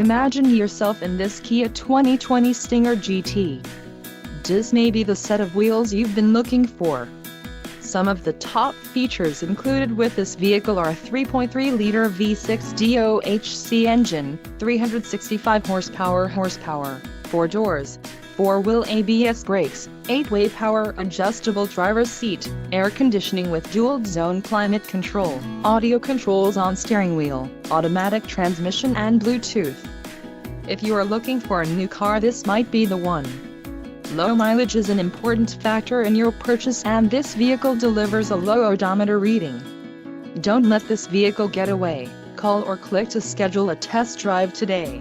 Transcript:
Imagine yourself in this Kia 2020 Stinger GT. This may be the set of wheels you've been looking for. Some of the top features included with this vehicle are a 3.3-liter V6 DOHC engine, 365 horsepower, 4 doors, 4-wheel ABS brakes, 8-way power adjustable driver's seat, air conditioning with dual-zone climate control, audio controls on steering wheel, automatic transmission and Bluetooth. If you are looking for a new car, this might be the one. Low mileage is an important factor in your purchase, and this vehicle delivers a low odometer reading. Don't let this vehicle get away. Call or click to schedule a test drive today.